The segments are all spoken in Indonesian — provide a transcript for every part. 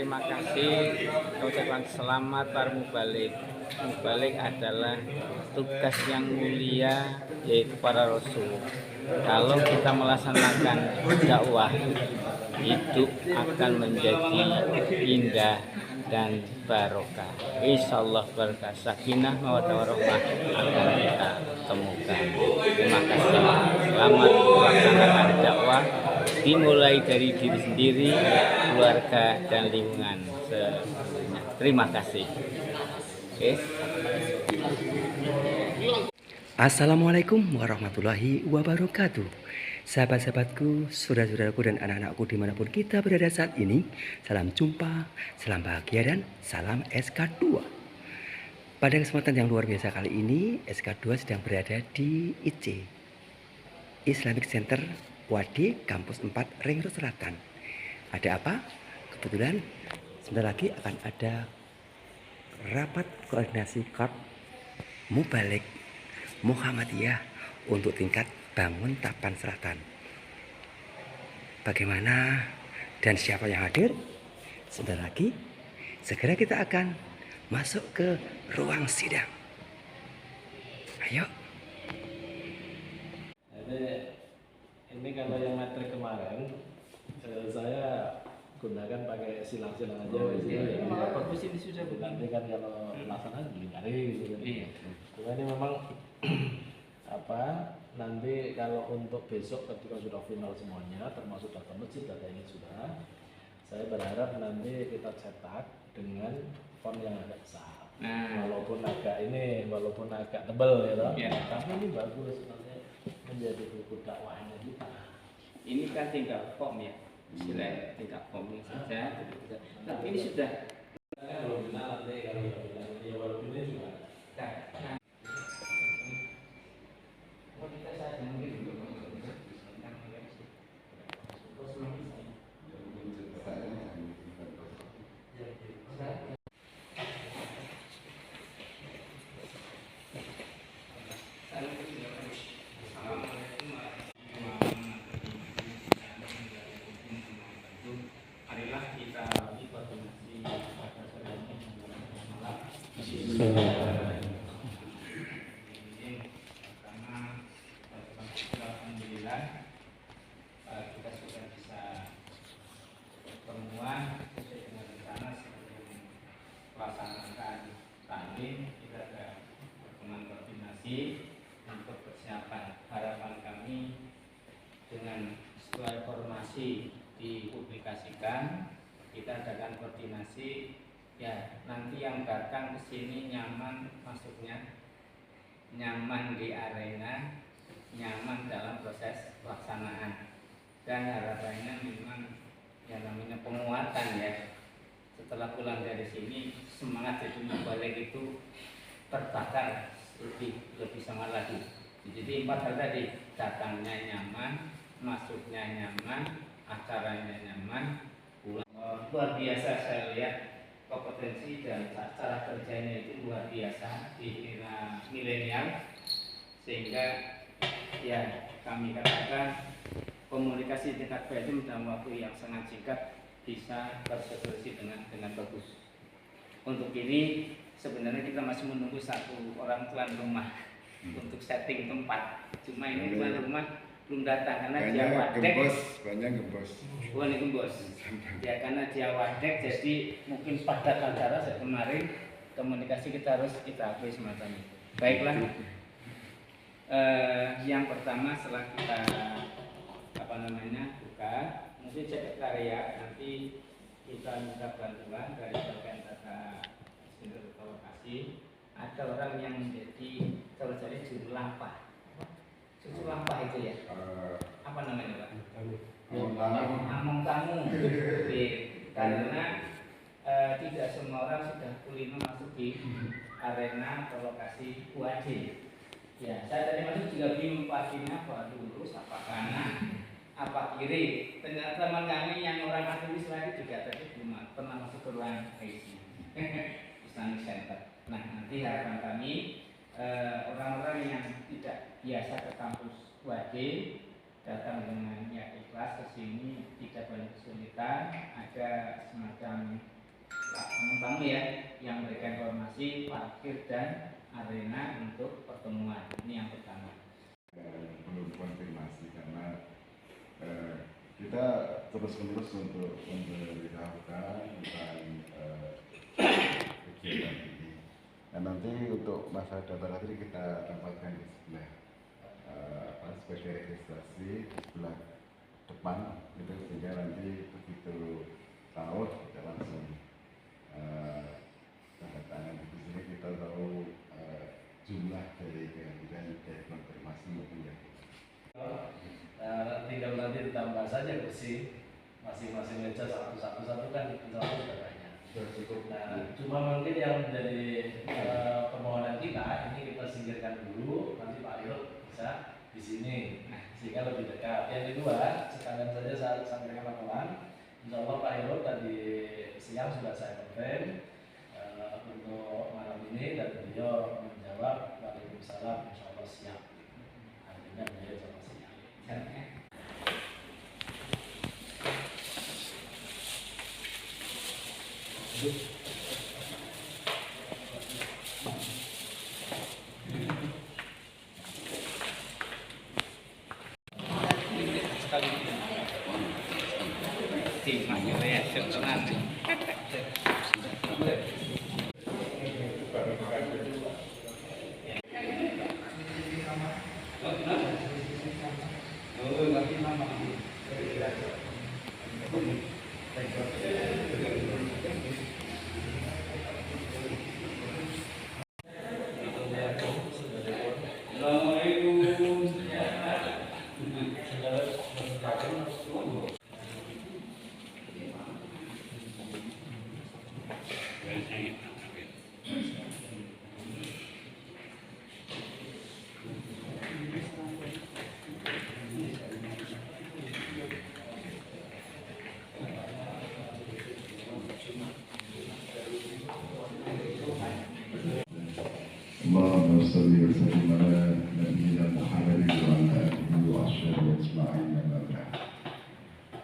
terima kasih, ucapan selamat para mubalik. Mubalik adalah tugas yang mulia, yaitu para rasul. Kalau kita melaksanakan dakwah, hidup akan menjadi indah dan barokah. Insyaallah berkah sakinah mawaddah warahmah akan kita temukan. Terima kasih. Selamat melaksanakan dakwah, dimulai dari diri sendiri, keluarga dan lingkungan seluruhnya. Terima kasih. Oke. Assalamualaikum warahmatullahi wabarakatuh. Sahabat-sahabatku, saudara-saudaraku dan anak-anakku dimanapun kita berada saat ini, salam jumpa, salam bahagia dan salam SK2. Pada kesempatan yang luar biasa kali ini, SK2 sedang berada di IC Islamic Center Wadi Kampus 4 Ring Road Selatan. Ada apa? Kebetulan sebentar lagi akan ada rapat koordinasi KOR Mubalik Muhammadiyah untuk tingkat Bangun Tapan Selatan. Bagaimana dan siapa yang hadir? Sebentar lagi segera kita akan masuk ke ruang sidang. Ayo. Ini kalau yang materi kemarin saya gunakan pakai silang-silang aja. Bagus ini sudah Nanti kan kalau pelaksanaan hari gitu. Iya. Cuma ini memang nanti kalau untuk besok ketika sudah final semuanya, termasuk data masjid, data ini sudah, saya berharap nanti kita cetak dengan font yang agak besar. Walaupun agak tebal ya toh. Tapi ini bagus sebenarnya menjadi buku dakwahnya kita. Ini kan tinggal form ya, istilahnya tinggal formnya saja. Tapi ini sudah. Kalau final nanti kalau ya walaupun ini juga. Marilah kita koordinasi alhamdulillah kita sudah bisa pertemuan sesuai dengan rencana sebelum melaksanakan taklim. Kita ada pertemuan koordinasi untuk persiapan. Harapan kami dengan setelah informasi dipublikasikan, kita adakan koordinasi ya, nanti yang datang ke sini nyaman, masuknya nyaman di arena, nyaman dalam proses pelaksanaan, dan harapannya memang yang namanya penguatan ya, setelah pulang dari sini semangat itu balik itu terbakar lebih semangat lagi. Jadi 4 hal tadi, datangnya nyaman, masuknya nyaman, acaranya nyaman, pulang. Luar biasa saya lihat kompetensi dan cara kerjanya itu luar biasa di era milenial, sehingga ya kami katakan komunikasi tingkat BSM dalam waktu yang sangat singkat bisa bersolusi dengan bagus. Untuk ini sebenarnya kita masih menunggu satu orang tuan rumah untuk setting tempat. Cuma ini tuan rumah belum datang karena dia wadek. Banyak gembos. Oh ini gembos. Ya karena dia wadek, jadi mungkin padat acara kemarin komunikasi kita harus kita akui semacam itu. Baiklah. Yang pertama setelah kita buka, mungkin cek karya, nanti kita minta bantuan dari bagian data lokasi. Ada orang yang menjadi kalau jadi juru lampah. Juru lampah itu ya? Apa namanya Pak? Among tamu. Karena tidak semua orang sudah kulino masuk di arena atau lokasi UAD. Ya, saya tadi masuk juga bingung pastinya apa lurus, apa kanan, apa kiri. Ternyata teman kami yang orang aktivis lagi juga tadi belum pernah masuk ke ruang IC Islamic Center. Nah, nanti harapan kami orang-orang yang tidak biasa ke kampus UAD datang dengan niat ikhlas ke sini, tidak banyak kesulitan, ada semacam pengembang ya yang memberikan informasi parkir dan arena untuk pertemuan. Ini yang pertama. Belum konfirmasi karena kita terus-menerus untuk memberitahukan tentang kegiatan ini. Nah, nanti untuk masa data tadi kita tempatkan di sebelah sebagai registrasi di sebelah depan itu, sehingga nanti begitu tahu kita langsung tanda tangan di sini, kita tahu jumlah dari kehadiran dari konfirmasi maupun yang tinggal nanti ditambah saja kursi masing-masing meja satu kan insya Allah sudah banyak. Nah, cuma mungkin yang menjadi permohonan kita ini kita singkirkan dulu, nanti Pak Irul bisa di sini sehingga lebih dekat. Yang kedua, sekalian saja saya sampaikan laporan, insya Allah Pak Irul tadi siang sudah saya konfirm untuk malam ini dan beliau menjawab waalaikumsalam, insya Allah siap. Artinya beliau jawab siap. اللهم صل وسلم على نبينا محمد وعلى آله وصحبه أجمعين أما بعد.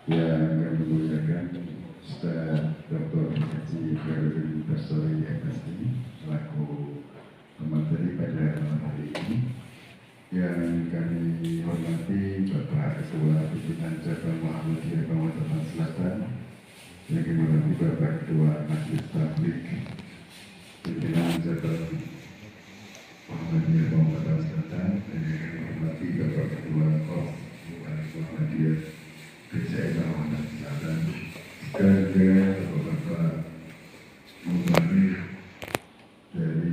Yang kami muliakan Ustaz Dr. Haji Khairuddin Basori MSI selaku pemateri pada malam hari ini. Yang kami hormati Bapak Ketua Pimpinan Cabang Muhammadiyah Kalimantan Selatan, yang kami hormati Bapak Ketua Majelis Tabligh Pimpinan Cabang Muhammadiyah Kalimantan Selatan, dan yang kami hormati Bapak Ketua KOS Muhammadiyah PCI Kalimantan Selatan, sekaligus Bapak Mubalik dari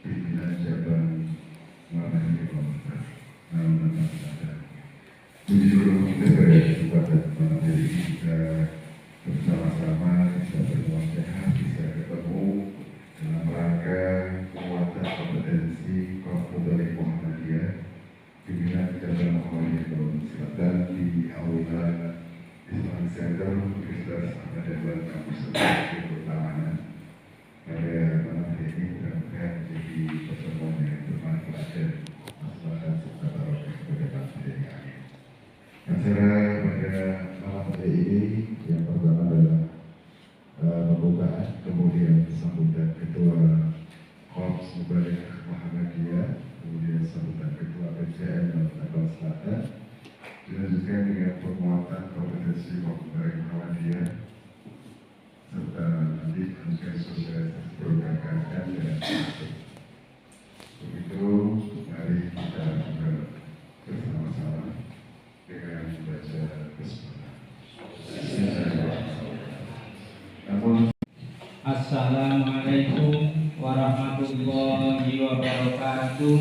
pimpinan cabang Muhammadiyah Kalimantan Selatan. Puji syukur kita pada kesempatan malam hari ini kita bersama-sama bisa berteman sehat, bisa ketemu dalam rangka penguatan kompetensi Komputer Muhammadiyah pimpinan cabang Muhammadiyah Kalimantan Selatan di Aula Islamic Center Universitas Ahmad Dahlan Kampus Pertamanan. Pada malam hari ini mudah-mudahan menjadi pertemuan yang bermanfaat dan maslahat serta barokah kepada bangsa dan kami. Acara pada malam hari ini yang pertama adalah pembukaan, kemudian sambutan Ketua Korps Mubalik Muhammadiyah, kemudian sambutan Ketua PCN Kalimantan Selatan, dilanjutkan dengan penguatan kompetensi Mubalik Muhammadiyah, serta nanti melanjutkan sosialisasi program KKN dan begitu. Mari kita bersama-sama dengan membaca bismillah. Assalamualaikum warahmatullahi wabarakatuh.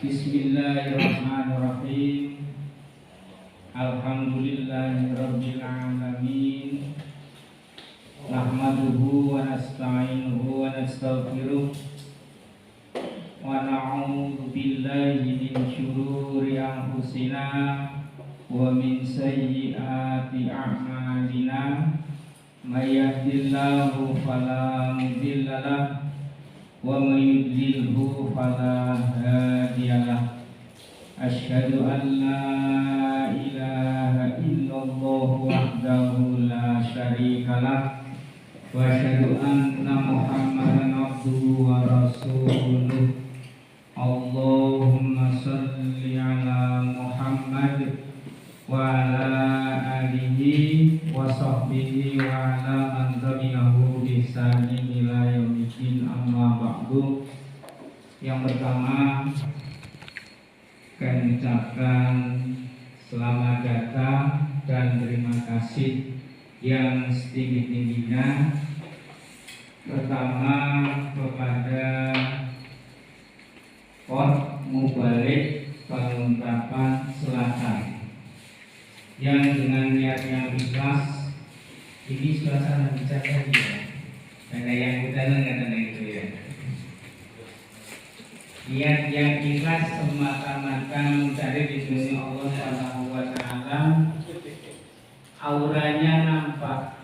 Bismillahirrahmanirrahim. Alhamdulillahirabbil alamin. Nahmaduhu wa nasta'inuhu wa nastaghfiruh. Wa na'udzu billahi min syururi anfusina wa min sayyiati a'malina. May yahdihillahu fala mudilla lahu ومن يضلله فلا هادي له أشهد أن لا إله إلا الله وحده لا شريك له وأشهد أن محمدا عبده ورسوله اللهم صل على محمد وعلى آله وصحبه وعلى من تبعه بإحسان إلى يوم الدين أما بعد. Yang pertama, kami ucapkan selamat datang dan terima kasih yang setinggi-tingginya pertama kepada Port Mubalik Pengungkapan Selatan yang dengan niat yang ikhlas. Ini suasana bicara dia karena yang kita dengar itu ya, niat yang ikhlas semata-mata mencari ridhonya Allah Subhanahu wa Ta'ala. Auranya nampak,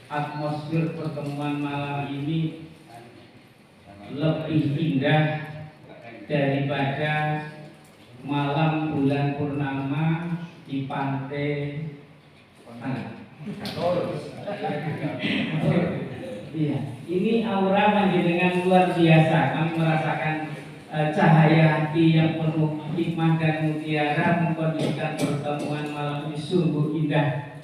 atmosfer pertemuan malam ini lebih indah daripada malam bulan purnama di pantai mana? Iya, ini aura panjenengan luar biasa. Kami merasakan cahaya hati yang penuh hikmah dan mutiara mengkondisikan pertemuan malam ini sungguh indah,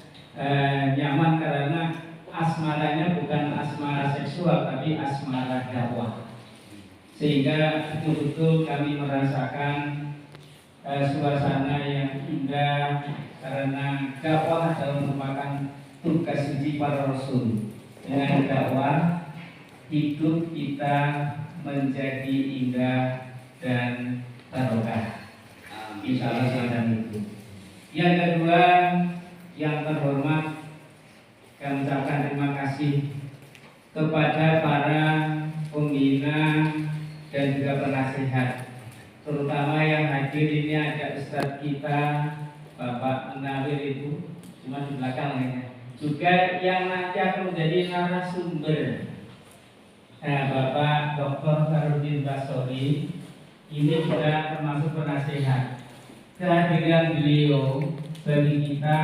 nyaman karena asmaranya bukan asmara seksual tapi asmara dakwah, sehingga betul-betul kami merasakan suasana yang indah karena dakwah adalah merupakan tugas suci para rasul. Dengan dakwah hidup kita menjadi indah dan barokah. Insya Allah semacam itu. Yang kedua, yang terhormat, kami ucapkan terima kasih kepada para pembina dan juga penasihat, terutama yang hadir ini ada Ustadz kita Bapak Munawir itu cuma di belakang ya, juga yang nanti akan menjadi narasumber. Nah, Bapak Dr. Farudin Basori ini juga termasuk penasihat. Kehadiran beliau bagi kita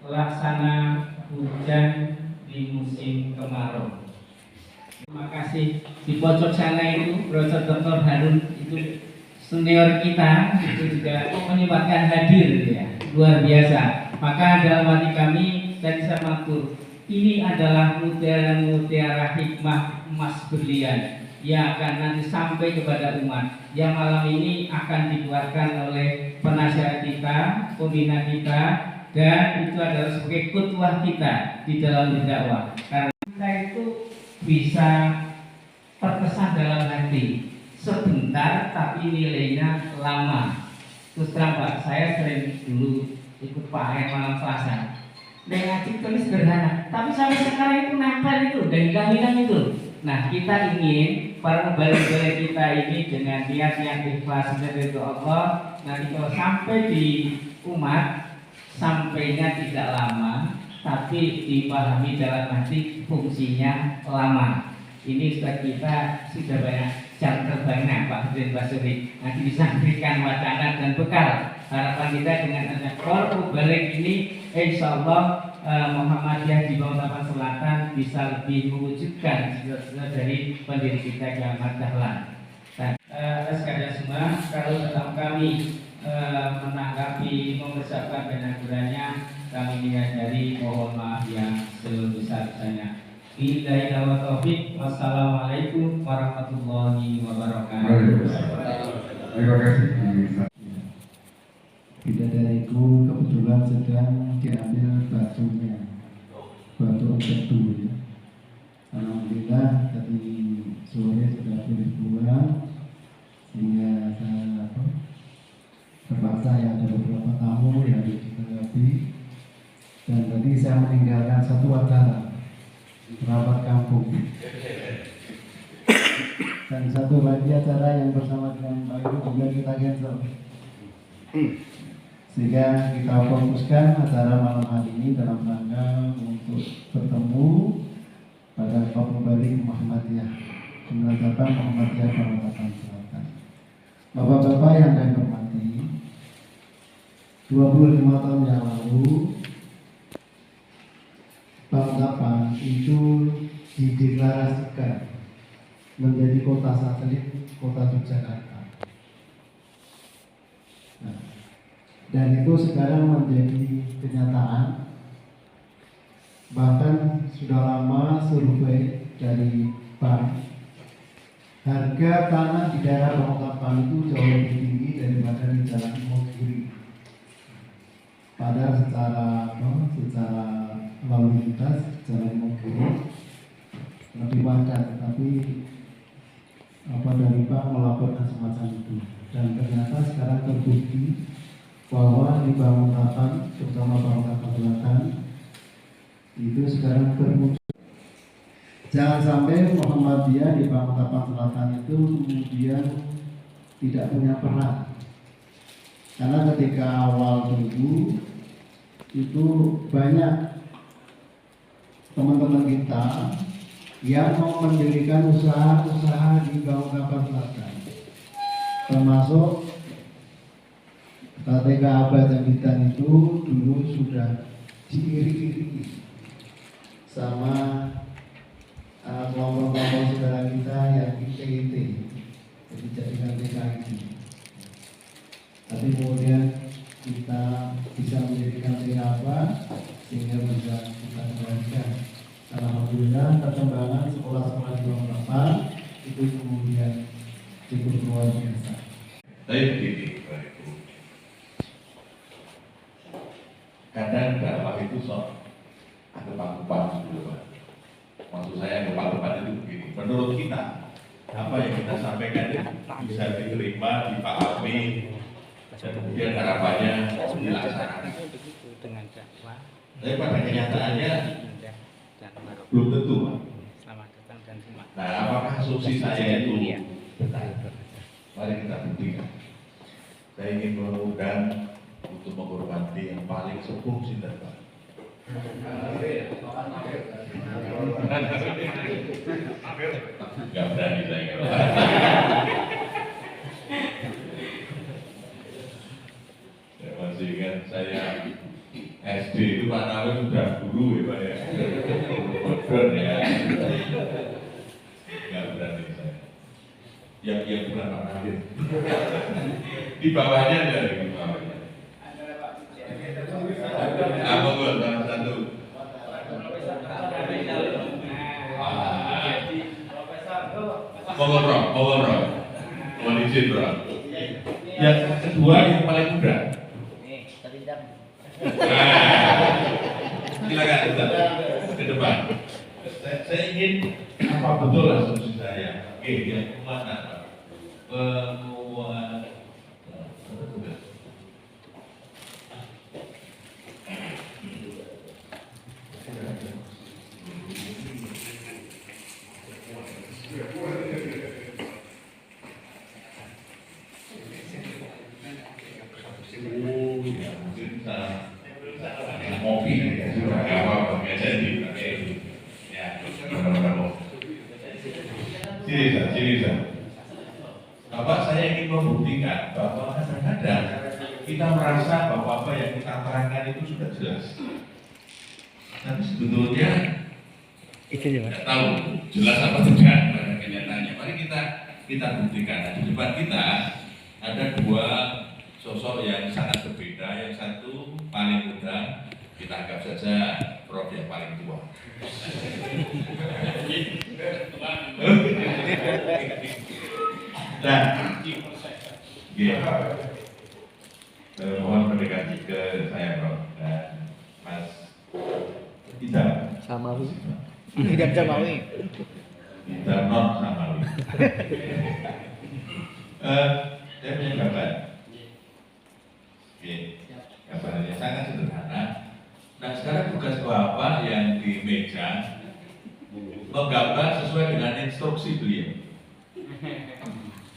laksana hujan di musim kemarau. Terima kasih. Di pojok sana itu Profesor Dr. Harun itu senior kita itu juga menyempatkan hadir ya, luar biasa. Maka dalam hati kami dan saya matur, ini adalah mutiara-mutiara hikmah emas berlian yang akan nanti sampai kepada umat, yang malam ini akan dikeluarkan oleh penasihat kita, pembina kita, dan itu adalah sebagai kutuah kita di dalam berdakwah. Karena kita itu bisa terkesan dalam hati sebentar tapi nilainya lama. Terus terang Pak, saya sering dulu ikut Pak yang malam Selasa. Negatif itu sederhana, tapi sampai sekarang itu nempel itu dan hilang-hilang itu. Nah, kita ingin para pembalik-pembalik kita ini dengan niat yang ikhlas dari Allah, nanti kalau sampai di umat, sampainya tidak lama, tapi dipahami dalam hati fungsinya lama. Ini sudah kita sudah banyak jam terbangnya Pak Hudin Basuri. Nanti bisa memberikan wacana dan bekal. Harapan kita dengan adanya Port Mubalik ini, insya Allah Muhammadiyah di Pengungkapan Selatan bisa lebih mewujudkan cita-cita dari pendiri kita Kiamat Dahlan. Sekalian semua, kalau dalam kami menanggapi mempersiapkan penanggurannya, kami menyadari mohon maaf yang sebesar-besarnya. Billahi taufiq. Wassalamualaikum warahmatullahi wabarakatuh. Terima kasih. Bidadariku kebetulan sedang diambil batunya, batu empedu ya. Alhamdulillah tadi sore sudah boleh pulang, sehingga saya terpaksa ya ada beberapa tamu yang ditanggapi, dan tadi saya meninggalkan satu acara rapat kampung dan satu lagi acara yang bersama dengan Pak Ibu juga kita cancel, sehingga kita fokuskan acara malam hari ini dalam rangka untuk bertemu pada Port Mubalik Muhammadiyah. Jumlah Cabang Muhammadiyah Balikpapan Selatan. Bapak-bapak yang saya hormati, 25 tahun yang lalu Balikpapan itu dideklarasikan menjadi kota satelit kota Yogyakarta. Nah, dan itu sekarang menjadi kenyataan. Bahkan sudah lama survei dari bank, harga tanah di daerah Balikpapan itu jauh lebih tinggi daripada di Jalan Imogiri. Padahal secara lalu lintas Jalan Imogiri lebih padat, tapi dari bank melaporkan semacam itu, dan ternyata sekarang terbukti bahwa di Balikpapan, terutama Balikpapan Selatan, itu sekarang termuncul. Jangan sampai Muhammadiyah di Balikpapan Selatan itu kemudian tidak punya peran, karena ketika awal dulu itu banyak teman-teman kita yang mau mendirikan usaha-usaha di Balikpapan Selatan, termasuk KTK Abad Jambitan itu dulu sudah diiring-iringi sama kelompok-kelompok saudara kita yang ITT, jadi jadikan TKI. Tapi kemudian kita bisa menjadikan apa sehingga bisa kita kembalikan. Alhamdulillah perkembangan sekolah-sekolah di Balikpapan itu kemudian cukup luar biasa. Tapi begini, Pak Ibu, kadang dakwah itu ada pangkupan dulu, Pak. Maksud saya pangkupan itu begini. Menurut kita, apa yang kita sampaikan itu bisa diterima, dipahami, dan kemudian harapannya dilaksanakan. Tapi pada kenyataannya belum tentu, Pak. Nah, apakah asumsi saya itu benar? Mari kita buktikan. Saya ingin mengundang untuk menghormati yang paling sepuh sinten, Pak. Gak berani saya. Saya masih ingat saya SD itu Pak Nawir sudah guru ya Pak ya. Bodoh ya. Gak berani saya. Yang bukan Pak Nawir. Di bawahnya ada di bawahnya. Apa gol salah satu? Pengorok. Mohon izin bro. Yang kedua yang paling muda. Silakan ke depan. Saya ingin apa betul asumsi saya? Oke, yang kemana? Penguatan. Mobil ya, sudah apa biasa di ya, sini. Bapak, saya ingin membuktikan bahwa kadang-kadang kita merasa bahwa apa yang kita terangkan itu sudah jelas, tapi sebetulnya tidak tahu jelas apa tidak pada kenyataannya. Mari kita buktikan. Nah, di depan kita ada dua sosok yang sangat berbeda. Yang satu paling muda, kita anggap saja Prof yang paling tua. Dan mohon mendekati ke saya Prof dan Mas Ida Samawi. Tidak Samawi. Ida non Samawi. Saya punya gambar. Oke, gambarnya sangat sederhana. Nah, sekarang tugas Bapak yang di meja menggambar sesuai dengan instruksi beliau,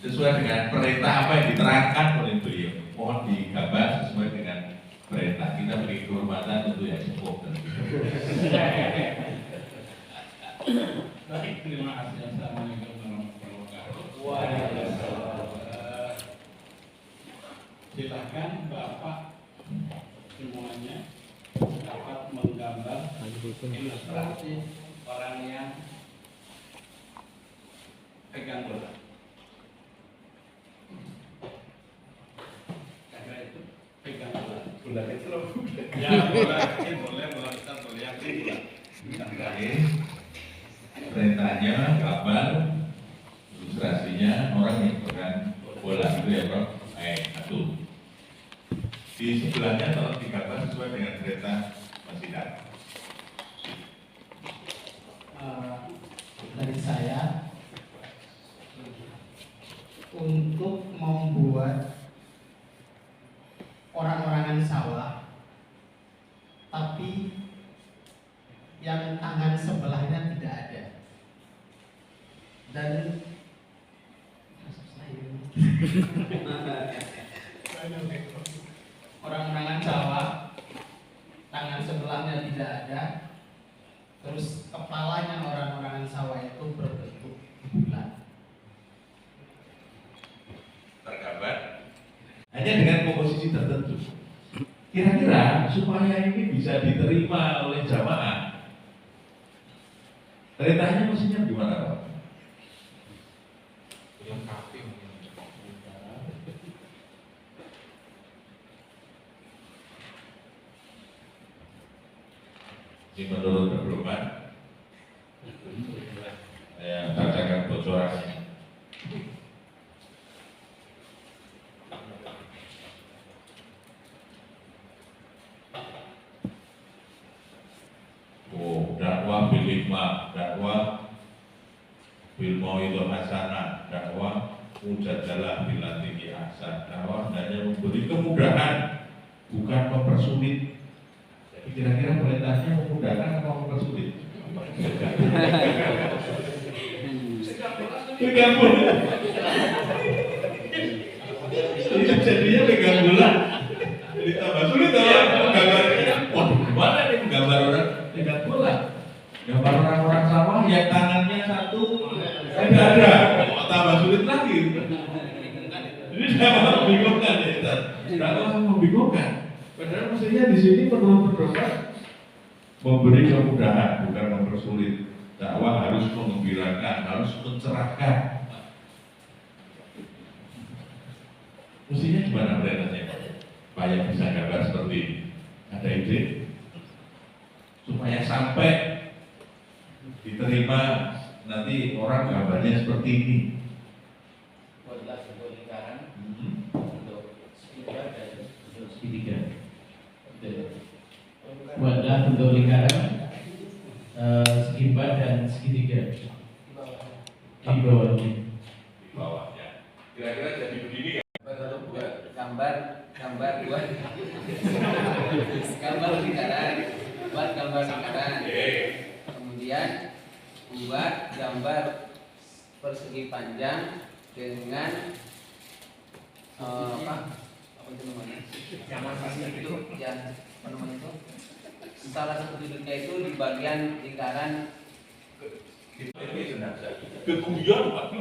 sesuai dengan perintah apa yang diterangkan oleh beliau. Mohon digambar sesuai dengan perintah. Kita beri kehormatan untuk yang sepuh. Baik, terima kasih. Assalamualaikum warahmatullahi wabarakatuh. ilustrasi orang yang pegang bola. Karena itu pegang bola. Bola kecil loh. Ya bola kecil boleh, bola besar boleh, yang kecil bola. Perintahnya kabar, ilustrasinya orang yang pegang bola itu ya bro. Satu. Di sebelahnya tolong digambar sesuai dengan perintah Mas Idam. Dari saya untuk membuat orang-orangan sawah, tapi yang tangan sebelahnya tidak ada. Dan orang-orangan sawah, tangan sebelahnya tidak ada, terus kepalanya orang-orangan sawah itu berbentuk bulat. Tergambar hanya dengan komposisi tertentu. Kira-kira supaya ini bisa diterima oleh jamaah, perintahnya mestinya gimana Pak? Ini menurut pedoman, saya bacakan bocorannya. Dakwah bil hikmah, dakwah bil mauidhah hasanah, dakwah mujadalah bil lati ahsan. Dakwah hanya memberi kemudahan, bukan mempersulit. Jadi kira-kira perintahnya memudahkan atau mempersulit? Pegang bola. Jadinya pegang bola. Jadi tambah sulit gambarnya. Waduh, gimana nih gambar orang pegang bola? Gambar orang-orang sawah yang tangannya satu tidak ada. Tambah sulit lagi. Ini dakwah membingungkan ya, dakwah membingungkan. Padahal mestinya di sini menurut pedoman memberi kemudahan, bukan mempersulit. Dakwah harus menggembirakan, harus mencerahkan. Mestinya gimana perintahnya? Supaya bisa gambar seperti ini. Ada ide? Supaya sampai diterima nanti orang gambarnya seperti ini. Buatlah sebuah lingkaran untuk segitiga dan untuk segitiga. Buatlah bentuk lingkaran segitiga dan segitiga di bawahnya. Di bawahnya. Kira-kira jadi begini ya? Gambar buat gambar lingkaran, buat gambar lingkaran. Kemudian buat gambar persegi panjang dengan apa itu namanya? Itu yang apa namanya itu? Salah satu titiknya itu di bagian lingkaran. Ini senang keguyon Pak.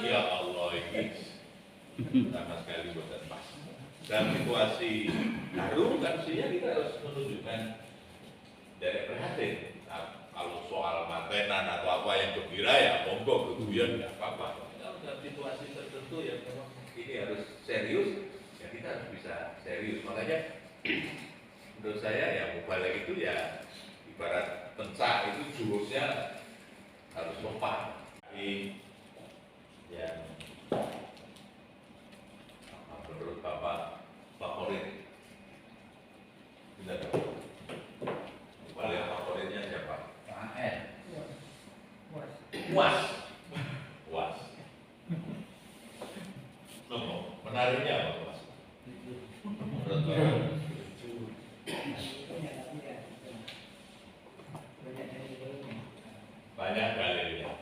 Ya Allah ini sama sekali buatan pas. Dalam situasi baru kan mestinya kita harus menunjukkan dari prihatin. Nah, kalau soal matenan atau apa yang gembira ya monggo keguyon nggak apa-apa. Kalau dalam situasi tertentu yang memang ini harus serius, ya kita harus bisa serius. Makanya menurut saya ya mubalik itu ya ibarat pencak itu jurusnya harus mempan. Ini yang menurut Bapak favorit, tidak mubalik favoritnya siapa? Was. Menariknya apa Was? Menurut Bapak? Banyak dalilnya.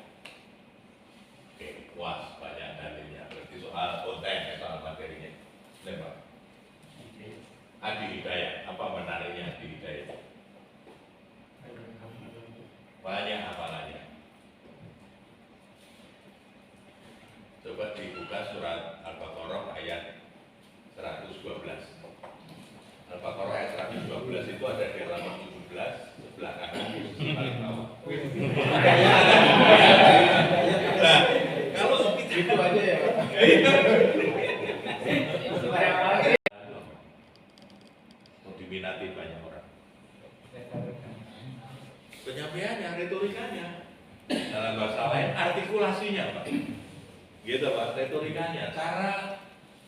banyak orang. Penyampaiannya, retorikanya, dalam bahasa lain artikulasinya Pak. Gitu Pak, retorikanya, cara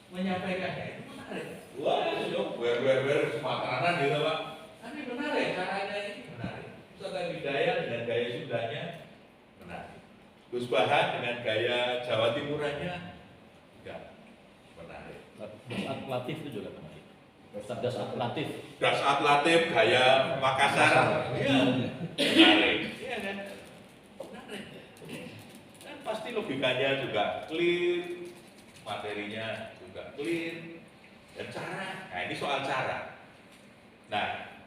menyampaikannya itu menarik. Wah, ber makanan gitu Pak. Tapi menarik, caranya ini menarik. Ustaz Hidayat dengan gaya Sundanya menarik. Gus Bahan dengan gaya Jawa Timurannya enggak menarik. Das Latif itu juga menarik. Das Latif. Das Latif gaya Makassar. Iya. Menarik. Iya kan? Menarik. Kan pasti logikanya juga clear, materinya juga clear, dan cara. Nah, ini soal cara. Nah,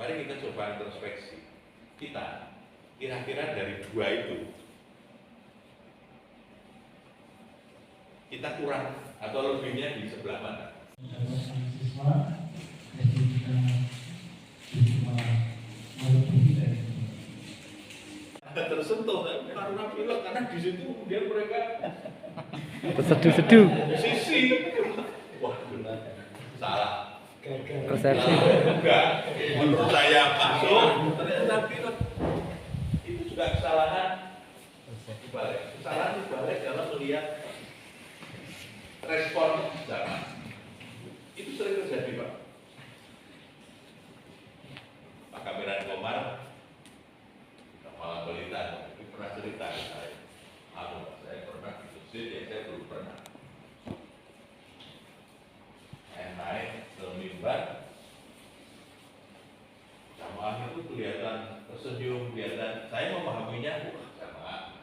mari kita coba introspeksi. Kita kira-kira dari dua itu kita kurang atau lebihnya di sebelah mana? Siswa, jadi kita bisa melebihi dari itu. Tersentuh karena pilot, karena di situ kemudian mereka Terseduh-seduh sisi wah salah persepsi. enggak menurut saya masuk ternyata pilot itu juga kesalahan dibalik dalam melihat respon zaman itu sering terjadi Pak Kamiran Komar malah berita itu pernah cerita ke saya. Saya pernah di masjid, saya belum pernah. Saya naik ke mimbar, jamaah itu kelihatan tersenyum, kelihatan. Saya memahaminya, wah jamaah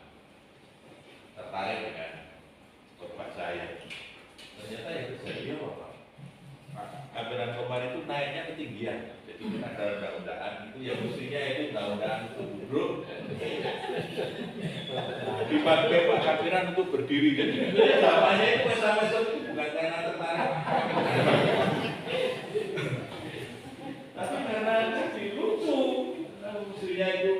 tertarik dengan khotbah saya. Ternyata yang terjadi apa? Kamiran Komar itu naiknya ketinggian. Jadi ada undang-undangan itu yang mestinya itu undang-undangan itu duduk. Dipakai Pak Kamiran untuk berdiri. Jadi samanya itu sama itu bukan karena tertarik. Tapi karena jadi lucu. Karena mestinya itu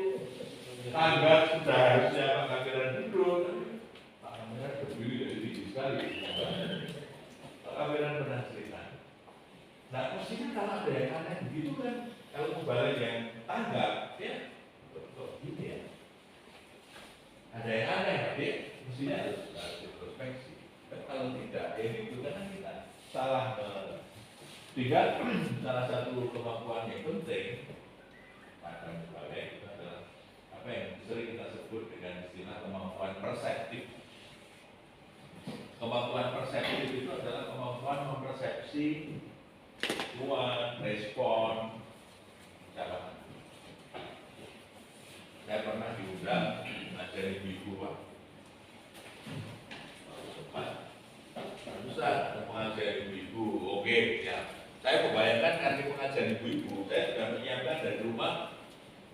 tangga sudah harusnya Pak Kamiran duduk. Pak Kamiran berdiri jadi tinggi sekali. Pak Kamiran pernah cerita. Nah, mestinya kalau ada yang aneh begitu kan, kalau kembali yang tanggap, ya, kok gitu ya. Ada yang aneh, jadi mestinya harus introspeksi. Kalau tidak, ya itu kan kita salah. Tiga, salah satu kemampuan yang penting pada kembali itu adalah apa yang sering kita sebut dengan istilah kemampuan perseptif. Kemampuan perseptif itu adalah kemampuan mempersepsi ruang, respon, cara. Saya pernah diundang ngajarin ibu Pak. Ustaz, mengajarin ibu, oke, ya. Saya membayangkan arti pengajaran ibu-ibu. Saya sudah menyiapkan dari rumah.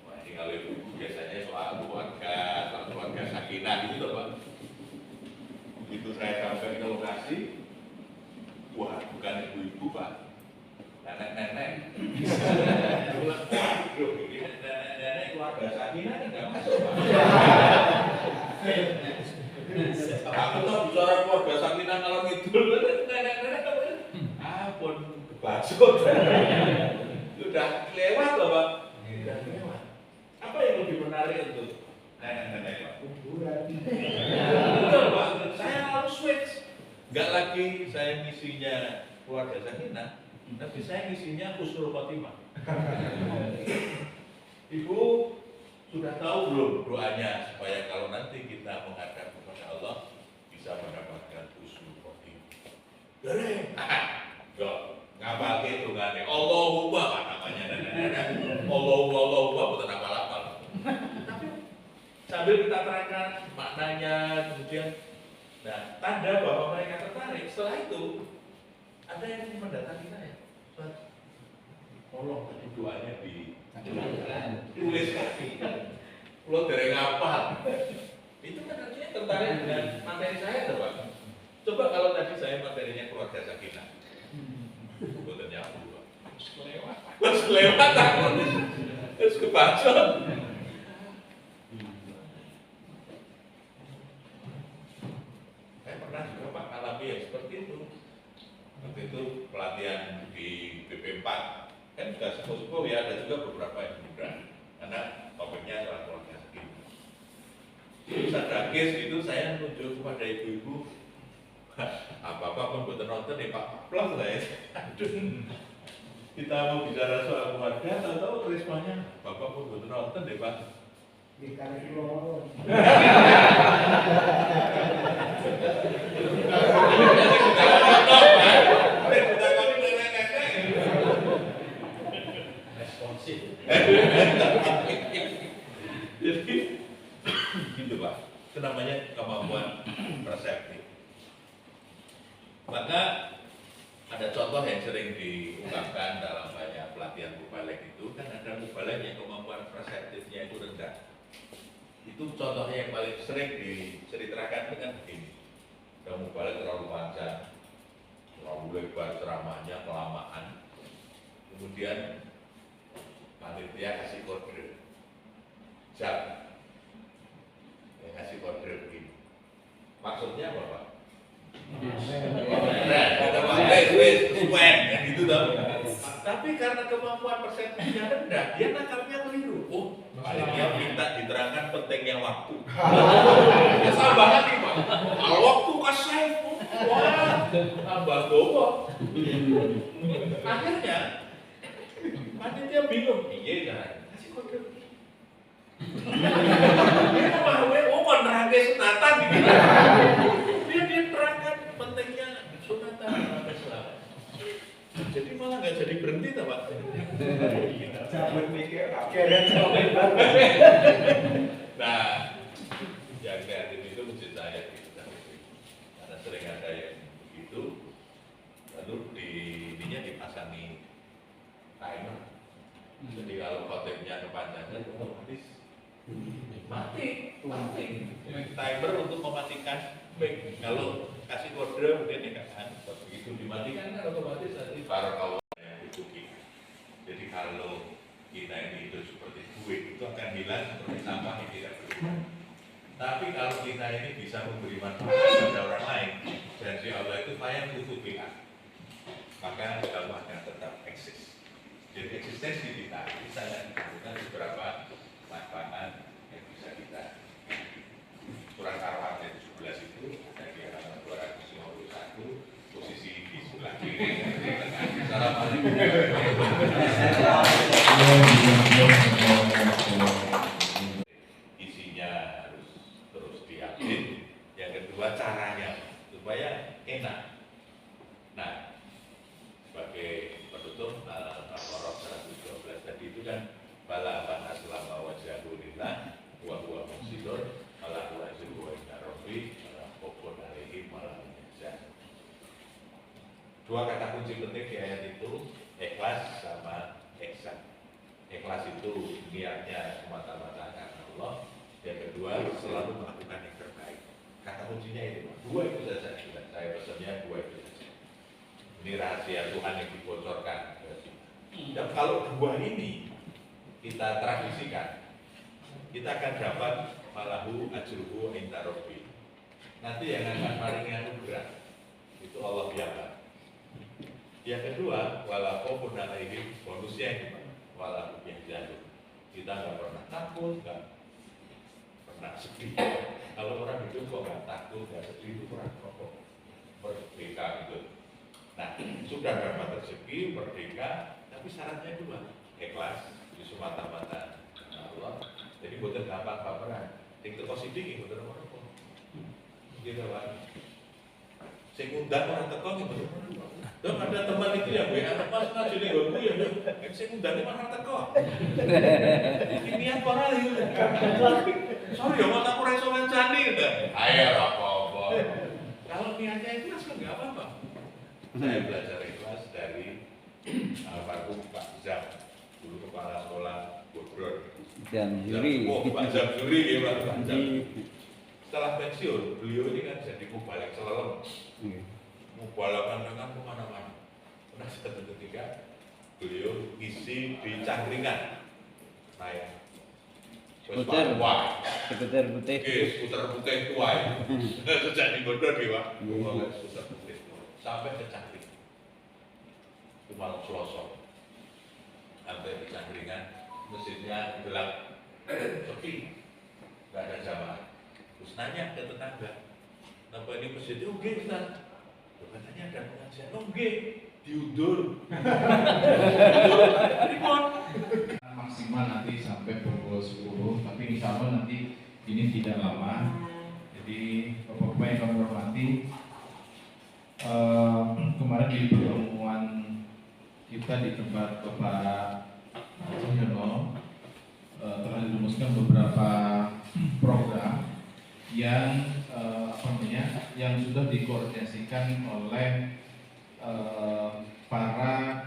Wah, ini kalau ibu biasanya soal keluarga sakinah gitu loh Pak. Begitu saya sampai ke lokasi, wah bukan ibu-ibu Pak. Nenek-nenek. Waduh, ini nenek-nenek keluarga sakinah kan nggak masuk Pak. Aku tuh bicara keluarga sakinah kalau ngidul, nenek-nenek ampun kebacut. Sudah lewat loh Pak. Sudah lewat. Apa yang lebih menarik untuk nenek-nenek Pak? Kuburan. Betul Pak. Saya harus switch. Nggak lagi saya misinya keluarga sakinah. Tapi saya isinya husnul khotimah. Ibu sudah tahu belum doanya supaya kalau nanti kita menghadap kepada Allah bisa mendapatkan husnul khotimah. Dari, ngapal itu kan? Allahumma apa namanya? Allahumma betul apa-apa. Tapi sambil kita terangkan maknanya, kemudian, nah tanda bahwa mereka tertarik. Setelah itu ada yang mendatangi saya. Tolong tadi doanya ditulis kaki. Kalau dari ngapal. Itu kan artinya tertarik dengan materi saya, Pak. Coba kalau tadi saya materinya keluarga sakinah. Bukan nyambung, Pak. Terus lewat aku. Terus kebacot. Saya pernah juga Pak alami yang seperti itu. Waktu itu pelatihan di BP4 kan juga sepuh-sepuh ya, ada juga beberapa yang muda, karena topiknya adalah keluarga segini. Terus ada case itu saya tunjuk kepada ibu-ibu, apa-apa pun buat nonton ya Pak Plus lah ya. Aduh, kita mau bicara soal keluarga, tahu-tahu responsnya bapak pun buat nonton deh Pak. Responsif. Jadi gitu Pak, itu namanya kemampuan perseptif. Maka ada contoh yang sering diungkapkan dalam banyak pelatihan mubalek itu, kan ada mubalek yang kemampuan perseptifnya itu rendah. Itu contohnya yang paling sering diceritakan dengan begini. Ada mubalek terlalu panjang, terlalu lebar ceramahnya, kelamaan. Kemudian panitia kasih kode jam, kasih kode begini. Maksudnya apa Pak? Gitu dong. Tapi karena kemampuan persepsinya rendah, dia nangkapnya keliru. Oh, panitia minta diterangkan pentingnya waktu. Ya salah banget nih Pak. Kalau waktu kasih, wah, tambah bobok. Akhirnya panitia bingung. Iya kan? Kasih kode. Dia memahami, oh kontrake sunatan gitu. Dia terangkan pentingnya sunatan Islam. Jadi malah nggak jadi berhenti tak Pak? Cabut mikir, akhirnya cabut. Nah, yang kreatif itu mesti saya gitu, karena sering ada yang begitu, lalu ininya dipasangi timer. Jadi kalau khotibnya kepanjangan, otomatis mati. Timer untuk mematikan mic. Kalau kasih kode mungkin ya kan, begitu dimatikan kan otomatis nanti barakallah yang dibuki. Jadi kalau kita ini hidup seperti duit itu akan hilang seperti sampah yang tidak berguna. Tapi kalau kita ini bisa memberi manfaat kepada orang lain, janji Allah itu payah tutupilah, maka kamu akan tetap eksis. Jadi eksistensi kita bisa ditentukan beberapa manfaat yang bisa kita. Surat Ar-Rahman ayat 17 itu ada di halaman 251, posisi di sebelah kiri. Assalamualaikum. Isinya harus terus diupdate. Yang kedua caranya supaya enak. Nah, sebagai penutup Al-Baqarah 112 tadi itu kan bala man aslama wajhahu lillah wa huwa muhsinun ala wajhu wa inna rabbi pokok alaihi malam. Dua kata kunci penting di ayat itu ikhlas sama ihsan. Ikhlas itu niatnya semata-mata karena Allah. Yang kedua selalu melakukan yang terbaik. Kata kuncinya itu dua itu saja. Saya pesannya dua itu saja. Ini rahasia Tuhan yang dibocorkan. Dan kalau dua ini kita tradisikan, kita akan dapat malahu ajruhu inda rabbi. Nanti yang akan maringi anugerah itu Allah biasa. Yang kedua, wala khaufun alaihim, bonusnya ini wala hum yahzanun. Kita nggak pernah takut, nggak pernah sedih. Kalau orang hidup kok nggak takut, nggak sedih itu kurang pokok. Merdeka gitu. Nah, sudah dapat rezeki, merdeka, tapi syaratnya dua, ikhlas, di semata-mata Allah. Jadi bukan gampang baperan. Yang terpositif bukan orang kok. Gitu Pak. Saya ngundang orang teko gitu. Dan ada teman itu yang WA Mas ngaji ning nggonku ya. Saya ngundang orang teko. Ini apa ora yo. Sorry ya Mas aku ora iso ngancani gitu. Ayo apa-apa. Kalau niatnya ikhlas kan enggak apa-apa. Saya belajar ikhlas dari almarhum Pak Zam, dulu kepala sekolah Bodron. Jamzuri. Oh, Pak Jamzuri ya Pak Zam. Setelah pensiun, beliau ini kan jadi mubalek selalu. Mubalakan dengan kemana-mana. Pernah satu ketika beliau isi di Cangkringan. Saya Puter. Wah, Seputar putih. skuter putih tua. Sejak di Bodor dia Pak. Skuter putih sampai ke Cangkring. Itu malam Selasa. sampai di Sangkringan, masjidnya gelap, sepi, nggak ada jamaah. Terus nanya ke tetangga, kenapa ini masjidnya oke Ustaz? Katanya ada pengajian, oke, diundur. Maksimal nanti sampai pukul 10, tapi insya Allah nanti ini tidak lama. Jadi Bapak-Bapak yang kami hormati, kemarin di pertemuan kita di tempat Bapak Cahyono telah dirumuskan beberapa program yang yang sudah dikoordinasikan oleh para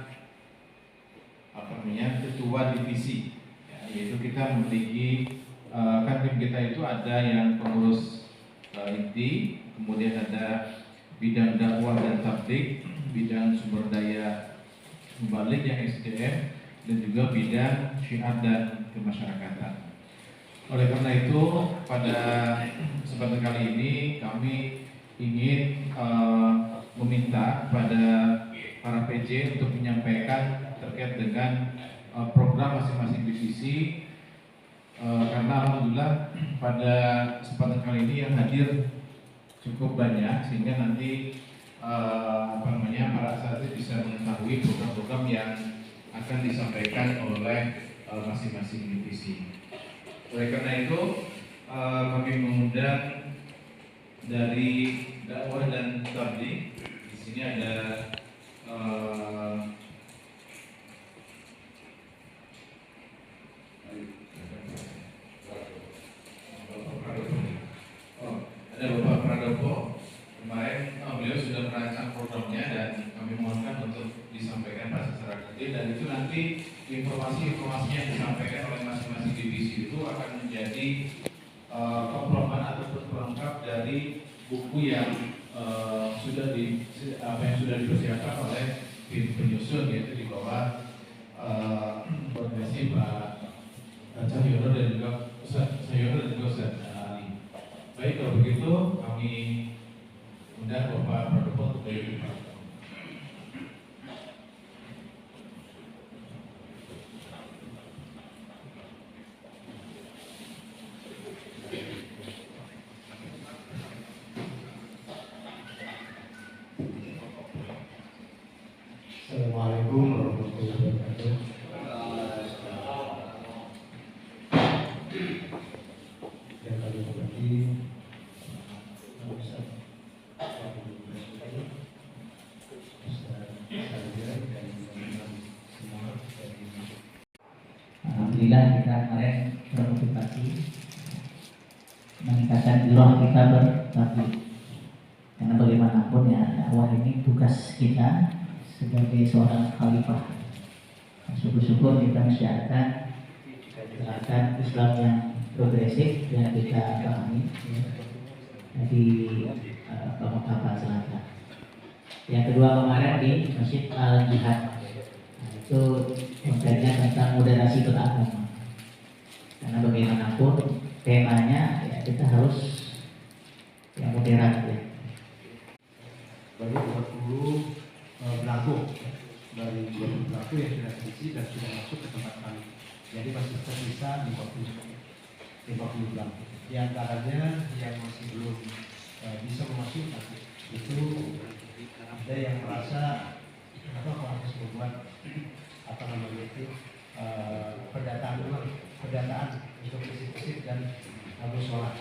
ketua divisi, ya, yaitu kita memiliki kan tim kita itu ada yang pengurus inti, kemudian ada bidang dakwah dan tablik, bidang sumber daya balik yang SDM, dan juga bidang syiar dan kemasyarakatan. Oleh karena itu, pada kesempatan kali ini kami ingin meminta pada para PJ untuk menyampaikan terkait dengan program masing-masing divisi, karena alhamdulillah pada kesempatan kali ini yang hadir cukup banyak, sehingga nanti para asatidz bisa mengetahui program-program yang akan disampaikan oleh masing-masing divisi. Oleh karena itu kami mengundang dari dakwah dan tabligh. Di sini ada Bapak Pradopo. Kemarin beliau sudah merancang programnya dan kami mohonkan untuk disampaikan secara detail, dan itu nanti informasi-informasinya yang disampaikan oleh masing-masing divisi itu akan menjadi komplement ataupun pelengkap dari buku yang sudah dipersiapkan oleh tim penyusun, yaitu di bawah koordinasi Pak Cahyono dan juga Ustaz Ali. Baik, kalau begitu kami undang Bapak Pradopo untuk berbicara. Assalamualaikum warahmatullahi wabarakatuh. Yang kami hormati Ustaz Alhamdulillah kita kemarin bermotivasi meningkatkan giroh kita berbagi, karena bagaimanapun ya dakwah ini tugas kita sebagai seorang khalifah. Syukur-syukur kita menyiarkan gerakan Islam yang progresif yang kita pahami di Bangka Selatan. Yang kedua kemarin di Masjid Al Jihad, itu kontennya tentang moderasi beragama. Karena bagaimanapun temanya ya kita harus yang moderat ya. Banyak 40 belangko dari 20 belangko yang sudah terisi dan sudah masuk ke tempat kami. Jadi masih tersisa 50 belangko. Di antaranya yang masih belum bisa memasuki itu ada yang merasa harus membuat pendataan untuk fisik dan harus sholat.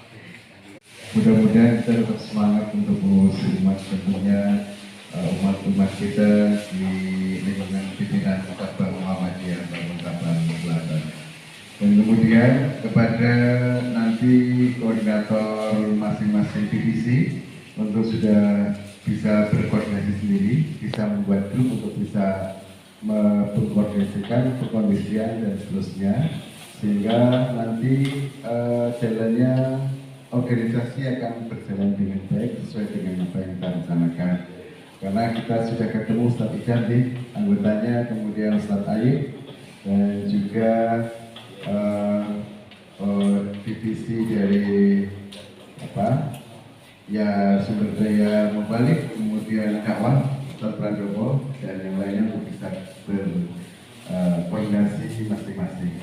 Mudah-mudahan kita tetap semangat untuk mengurus umat, tentunya umat kita di lingkungan pimpinan Cabang Muhammadiyah Bangka Selatan. Dan kemudian kepada nanti koordinator masing-masing divisi untuk sudah bisa berkoordinasi sendiri, bisa membuat grup untuk bisa mengkoordinasikan perkondisian dan seterusnya, sehingga nanti jalannya organisasi akan berjalan dengan baik sesuai dengan apa yang kita rencanakan. Karena kita sudah ketemu Ustaz Ijadi, anggotanya, kemudian Ustaz Ayib, dan juga divisi dari sumber daya membalik, kemudian dakwah Ustaz Pradopo, dan yang lainnya untuk bisa koordinasi masing-masing.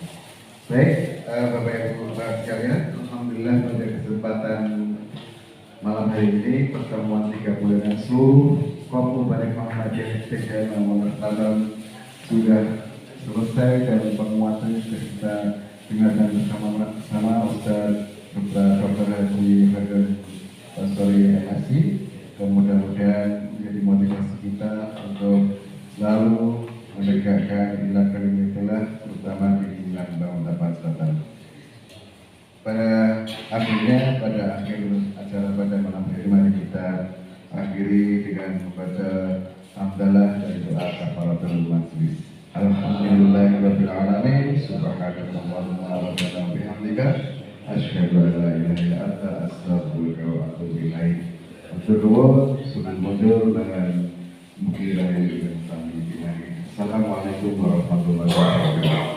Baik, Bapak Ibu sekalian, alhamdulillah pada kesempatan malam hari ini pertemuan 3 bulanan seluruh Kompu Balik Muhammadiyah TKM nomor sudah selesai dan penguatannya sudah kita dengarkan bersama Ustaz Dr. Haji Hadir Basori Asi. Mudah-mudahan menjadi motivasi kita untuk selalu menegakkan ilah kalimatillah, terutama di bulan Ramadan Selatan. Pada akhirnya, pada akhir acara pada malam hari mari kita akhiri dengan membaca hamdalah dan doa kafaratul majlis. Alhamdulillahirabbil alamin, subhanakallahumma wa bihamdika, asyhadu an la ilaha illa anta, astaghfiruka wa atubu ilaik. Untuk sunan mundur dengan mukirah yang kami. Assalamualaikum warahmatullahi wabarakatuh.